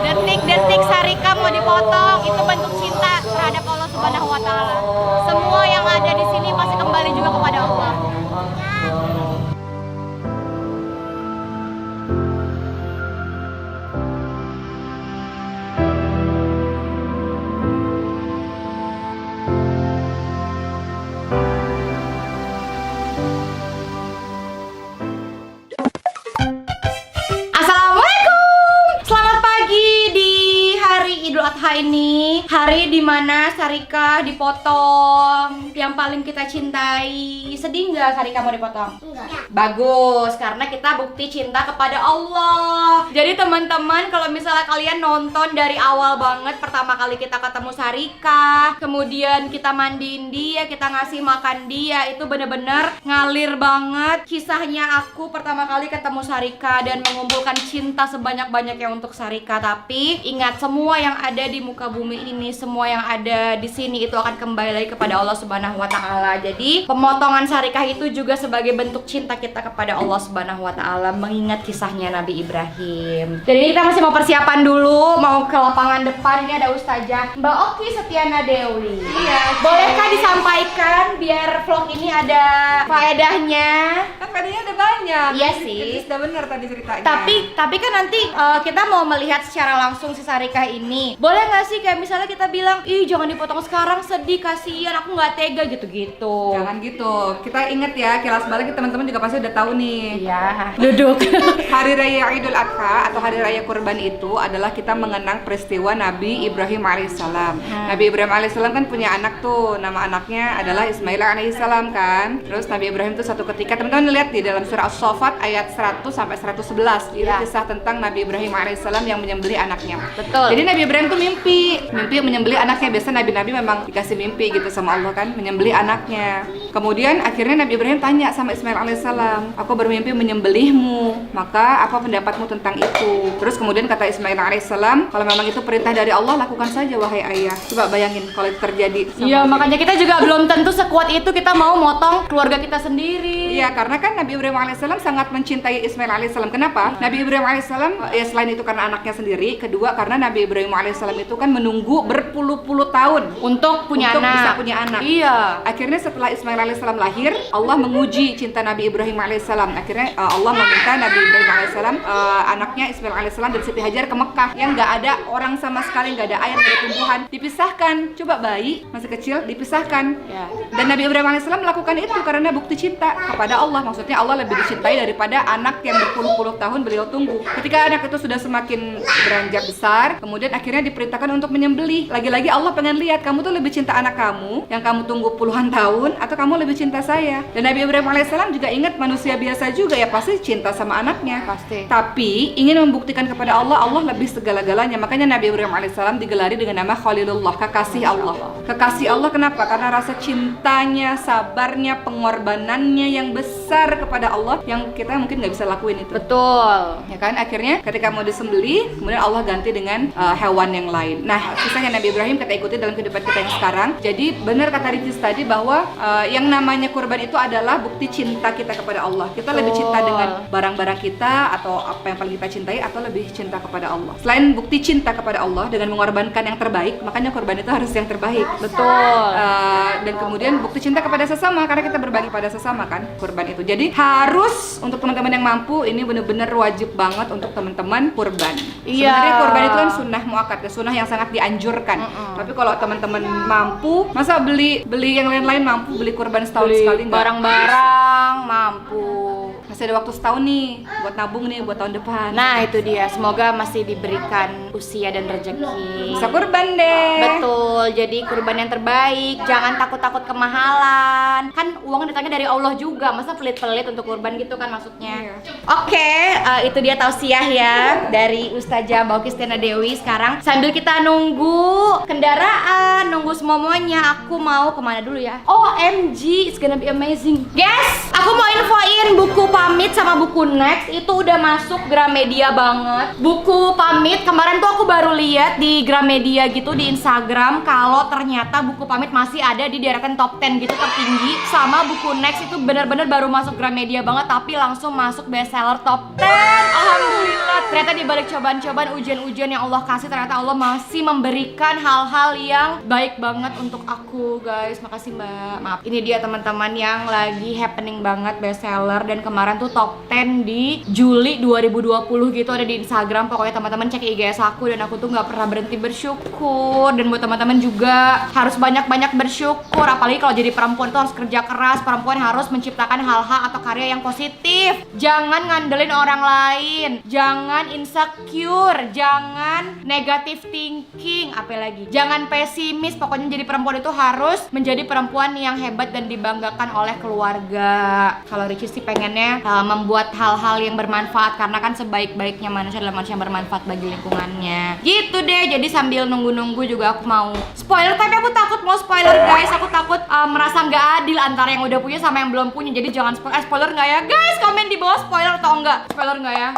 Detik-detik Sarika mau dipotong itu bentuk cinta terhadap Allah Subhanahu wa taala. Semua yang ada di sini pasti kembali juga kepada Allah. Ini hari dimana Sarika dipotong yang paling kita cintai. Sedih nggak Sarika mau dipotong? Enggak. Bagus, karena kita bukti cinta kepada Allah. Jadi teman-teman, kalau misalnya kalian nonton dari awal banget, pertama kali kita ketemu Sarika, kemudian kita mandiin dia, kita ngasih makan dia, itu bener-bener ngalir banget kisahnya aku pertama kali ketemu Sarika dan mengumpulkan cinta sebanyak-banyaknya untuk Sarika. Tapi ingat, semua yang ada di muka bumi ini, semua yang ada di sini itu akan kembali lagi kepada Allah Subhanahu wa taala. Jadi, pemotongan Sarikah itu juga sebagai bentuk cinta kita kepada Allah Subhanahu wa taala, mengingat kisahnya Nabi Ibrahim. Dan ini kita masih mau persiapan dulu, mau ke lapangan depan. Ini ada Ustazah Mbak Oki Setiana Dewi. Iya. Bolehkah disampaikan biar vlog ini ada faedahnya? Kan faedahnya ada banyak. Iya sih. Sudah benar tadi ceritanya. Tapi kan nanti kita mau melihat secara langsung si Sarikah ini. Boleh nggak sih kayak misalnya kita bilang, ih jangan dipotong sekarang, sedih, kasihan, aku nggak tega gitu-gitu. Jangan gitu. Kita ingat ya, kilas balik teman-teman juga pasti udah tahu nih. Iya. Duduk. Hari Raya Idul Adha atau Hari Raya Kurban itu adalah kita mengenang peristiwa Nabi Ibrahim alaihissalam. Nabi Ibrahim alaihissalam kan punya anak tuh, nama anaknya adalah Ismail alaihissalam kan. Terus Nabi Ibrahim tuh satu ketika, teman-teman lihat di dalam surah As-Saffat ayat 100 sampai 111, itu kisah tentang Nabi Ibrahim alaihissalam yang menyembelih anaknya. Betul. Jadi Nabi Ibrahim tuh mimpi menyembelih anaknya. Biasa nabi-nabi memang dikasih mimpi gitu sama Allah kan, menyembelih anaknya. Kemudian akhirnya Nabi Ibrahim tanya sama Ismail alaihissalam, aku bermimpi menyembelihmu, maka apa pendapatmu tentang itu? Terus kemudian kata Ismail alaihissalam, kalau memang itu perintah dari Allah, lakukan saja wahai ayah. Coba bayangin kalau itu terjadi. Iya, makanya kita juga belum tentu sekuat itu kita mau motong keluarga kita sendiri. Iya, karena kan Nabi Ibrahim alaihissalam sangat mencintai Ismail alaihissalam. Kenapa? Nabi Ibrahim alaihissalam ya selain itu karena anaknya sendiri, kedua karena Nabi Ibrahim alaihissalam itu kan menunggu berpuluh-puluh tahun untuk bisa punya anak. Iya. Akhirnya setelah Ismail alaihissalam lahir, Allah menguji cinta Nabi Ibrahim alaihissalam. Akhirnya Allah meminta Nabi Ibrahim alaihissalam anaknya Ismail alaihissalam dan Siti Hajar ke Mekah yang nggak ada orang sama sekali, nggak ada air, nggak ada tumbuhan, dipisahkan. Coba bayi masih kecil dipisahkan. Ya. Dan Nabi Ibrahim alaihissalam melakukan itu karena bukti cinta kepada Allah. Maksudnya Allah lebih dicintai daripada anak yang berpuluh-puluh tahun beliau tunggu. Ketika anak itu sudah semakin beranjak besar, kemudian akhirnya diperintahkan untuk menyembelih. Lagi-lagi Allah pengen lihat kamu tuh lebih cinta anak kamu yang kamu tunggu puluhan tahun atau kamu lebih cinta saya. Dan Nabi Ibrahim alaihissalam juga ingat manusia biasa juga ya pasti cinta sama anaknya. Pasti. Tapi ingin membuktikan kepada Allah, Allah lebih segala-galanya. Makanya Nabi Ibrahim alaihissalam digelari dengan nama Khalilullah, kekasih Allah. Kekasih Allah kenapa? Karena rasa cintanya, sabarnya, pengorbanannya yang besar kepada Allah yang kita mungkin nggak bisa lakuin itu. Betul. Ya kan? Akhirnya ketika mau disembelih, kemudian Allah ganti dengan hewan yang lain. Nah, kisahnya Nabi Ibrahim kita ikuti dalam kehidupan kita yang sekarang. Jadi benar kata Ricis tadi bahwa yang namanya kurban itu adalah bukti cinta kita kepada Allah. Kita lebih cinta dengan barang-barang kita atau apa yang paling kita cintai atau lebih cinta kepada Allah. Selain bukti cinta kepada Allah dengan mengorbankan yang terbaik, makanya kurban itu harus yang terbaik. Betul. Dan kemudian bukti cinta kepada sesama karena kita berbagi pada sesama kan kurban itu. Jadi harus untuk teman-teman yang mampu, ini benar-benar wajib banget untuk teman-teman kurban. Iya. Sebenarnya kurban itu kan sunnah muakkad, sunnah yang sangat dianjurkan. Tapi kalau teman-teman mampu, masa beli yang lain-lain mampu beli kurban setahun sekali nggak? Barang-barang mampu. Masih ada waktu setahun nih buat nabung nih buat tahun depan. Nah itu dia, semoga masih diberikan usia dan rezeki. Bisa kurban deh. Betul, jadi kurban yang terbaik. Jangan takut-takut kemahalan. Kan uang datangnya dari Allah juga. Masa pelit-pelit untuk kurban gitu kan maksudnya. Oke, itu dia tausiah ya dari Ustazah Mbak Oki Setiana Dewi. Sekarang sambil kita nunggu kendaraan, nunggu semuanya, aku mau kemana dulu ya? OMG, it's gonna be amazing. Guys, aku mau infoin buku Pamit sama buku Next itu udah masuk Gramedia banget. Buku Pamit kemarin tuh aku baru lihat di Gramedia gitu di Instagram kalau ternyata buku Pamit masih ada di deretan top 10 gitu tertinggi. Sama buku Next itu bener-bener baru masuk Gramedia banget tapi langsung masuk bestseller top 10. Alhamdulillah. Ternyata di balik cobaan-cobaan ujian-ujian yang Allah kasih, ternyata Allah masih memberikan hal-hal yang baik banget untuk aku, guys. Makasih Mbak. Maaf. Ini dia teman-teman yang lagi happening banget bestseller dan kemarin tuh top 10 di Juli 2020 gitu ada di Instagram. Pokoknya teman-teman cek IGS aku dan aku tuh nggak pernah berhenti bersyukur. Dan buat teman-teman juga harus banyak-banyak bersyukur. Apalagi kalau jadi perempuan tuh harus kerja keras. Perempuan harus menciptakan hal-hal atau karya yang positif. Jangan ngandelin orang lain. Jangan insecure. Jangan negative thinking. Apalagi jangan pesimis. Pokoknya jadi perempuan itu harus menjadi perempuan yang hebat dan dibanggakan oleh keluarga. Kalau Ricis sih pengennya membuat hal-hal yang bermanfaat karena kan sebaik-baiknya manusia adalah manusia yang bermanfaat bagi lingkungannya. Gitu deh. Jadi sambil nunggu-nunggu juga aku mau spoiler, tapi aku takut mau spoiler guys. Aku takut merasa nggak adil antara yang udah punya sama yang belum punya. Jadi jangan spoiler nggak ya guys? Komen di bawah spoiler atau enggak. Spoiler nggak ya?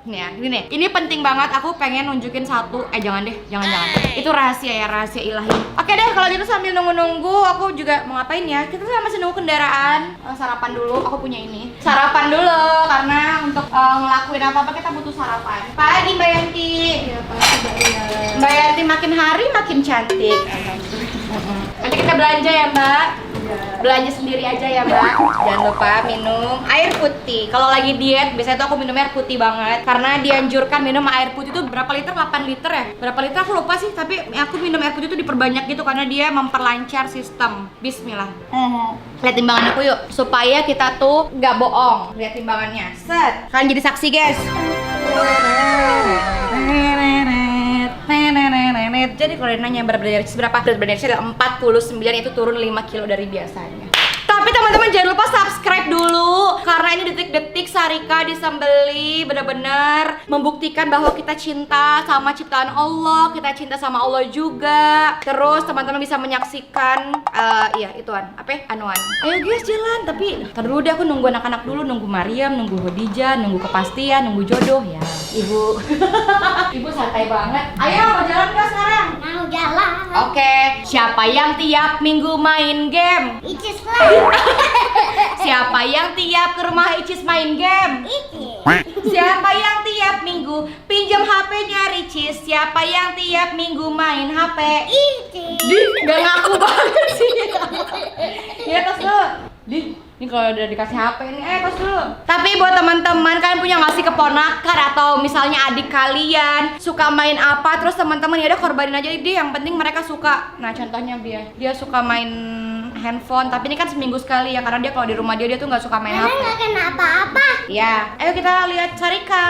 Nih ya, ini nih. Ini penting banget. Aku pengen nunjukin satu. Jangan deh, jangan. Itu rahasia ya, rahasia ilahi. Oke deh, kalau gitu sambil nunggu-nunggu, aku juga mau ngapain ya? Kita masih nunggu kendaraan. Sarapan dulu. Aku punya ini. Sarapan dulu, karena untuk ngelakuin apa-apa kita butuh sarapan. Pagi Mbak Yanti. Iya, pagi Mbak ya. Mbak Yanti makin hari makin cantik. Nanti kita belanja ya Mbak. Belanja sendiri aja ya Mbak. Jangan lupa minum air putih. Kalau lagi diet biasanya tuh aku minum air putih banget karena dianjurkan minum air putih itu berapa liter? 8 liter ya? Berapa liter aku lupa sih, tapi aku minum air putih itu diperbanyak gitu karena dia memperlancar sistem. Bismillah. Lihat timbangan aku yuk supaya kita tuh nggak bohong. Lihat timbangannya. Set. Kalian jadi saksi guys. Jadi kalau nanya berat badan Ricis berapa? Berat badan Ricis adalah 49, itu turun 5 kilo dari biasanya. Tapi teman-teman jangan lupa subscribe dulu karena ini detik-detik Sarika disembeli benar-benar membuktikan bahwa kita cinta sama ciptaan Allah, kita cinta sama Allah juga. Terus teman-teman bisa menyaksikan ituan anuan. Ayo guys jalan, tapi ntar dulu deh aku nunggu anak-anak dulu, nunggu Mariam, nunggu Khadijah, nunggu kepastian, nunggu jodoh ya. Ibu. Ibu santai banget. Ayo mau jalan gak sekarang? Mau jalan. Oke, siapa yang tiap minggu main game? Icis lah. Siapa yang tiap ke rumah Icis main game? Icis. Siapa yang tiap minggu pinjam HP-nya Ricis? Siapa yang tiap minggu main HP? Icis. Gak ngaku banget sih. Ya tos dulu. Ini kalau udah dikasih HP ini, tos dulu. Tapi buat teman-teman, kalian punya nggak sih keponakan atau misalnya adik kalian suka main apa? Terus teman-teman ya udah korbanin aja dia. Yang penting mereka suka. Nah contohnya dia suka main handphone, tapi ini kan seminggu sekali ya karena dia kalau di rumah dia tuh nggak suka main Karena HP. nggak kena apa-apa. Ya, ayo kita lihat Sarika.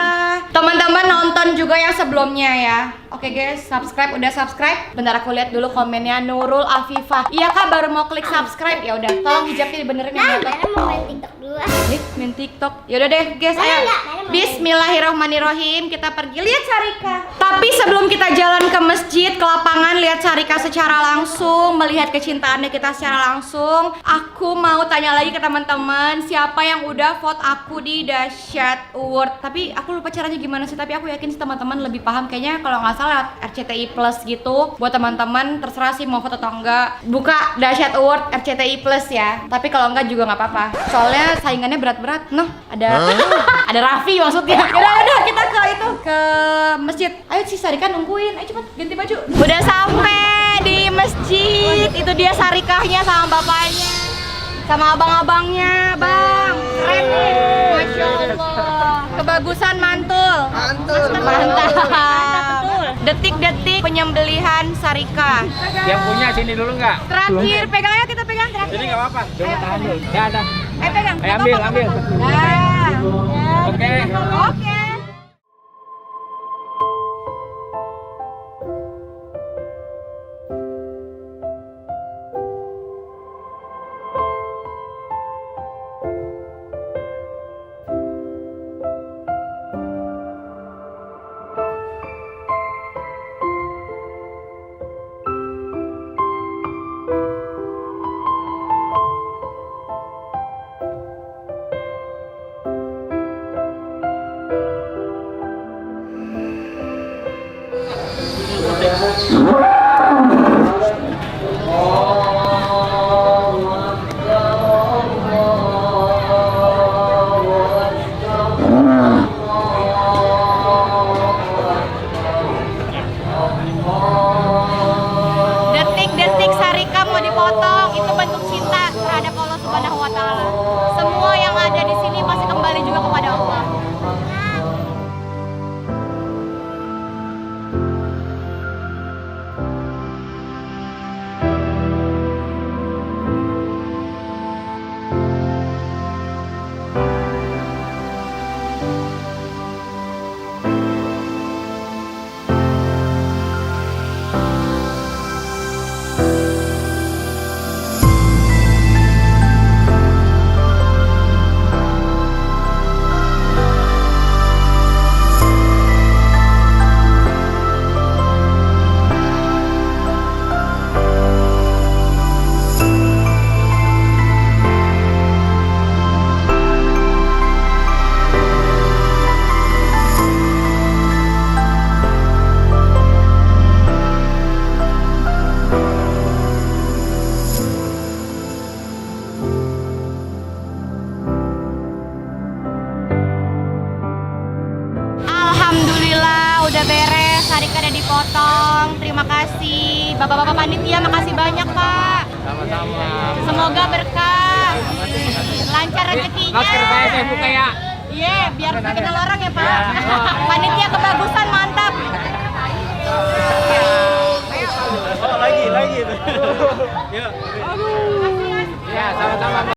Teman-teman nonton juga yang sebelumnya ya. Oke guys, subscribe udah subscribe. Bentar aku lihat dulu komennya Nurul Afifah. Iya kak baru mau klik subscribe ya udah. Tolong hijabnya dibenerin ya. Nana mau main TikTok dulu. Main TikTok. Yaudah deh guys, ayo. Bismillahirrahmanirrahim. Kita pergi lihat Sarika. Tapi sebelum kita jalan ke masjid, ke lapangan lihat Sarika secara langsung, melihat kecintaannya kita secara langsung, aku mau tanya lagi ke teman-teman, siapa yang udah vote aku di Dahsyat Award. Tapi aku lupa caranya gimana sih, tapi aku yakin sih teman-teman lebih paham. Kayaknya kalau nggak salah RCTI Plus gitu. Buat teman-teman terserah sih mau vote atau enggak. Buka Dahsyat Award RCTI Plus ya. Tapi kalau enggak juga nggak apa-apa. Soalnya saingannya berat-berat. Noh, ada ada Raffi maksudnya. Yaudah kita ke masjid. Ayo si Sarika nungguin. Ayo cepet ganti baju. Udah sampai di masjid. Itu dia Sarikahnya sama bapaknya. Sama abang-abangnya, Bang. Keren nih. Masya Allah. Kebagusan mantul. Mantap. Detik-detik penyembelihan Sarika. Yang punya sini dulu nggak? Terakhir, pegang aja kita pegang terakhir. Ini nggak apa-apa. Coba tahan dulu. Ya ada. Pegang. Ayo ambil. Nah. Oke. Oke. dipotong. Terima kasih. Bapak-bapak panitia makasih banyak, Pak. Sama-sama. Semoga berkah. Lancar rezekinya. Masker saya buka ya. Iya, biar dikenal orang ya, Pak. Panitia kebagusan mantap. Oh, lagi. Ya, sama-sama.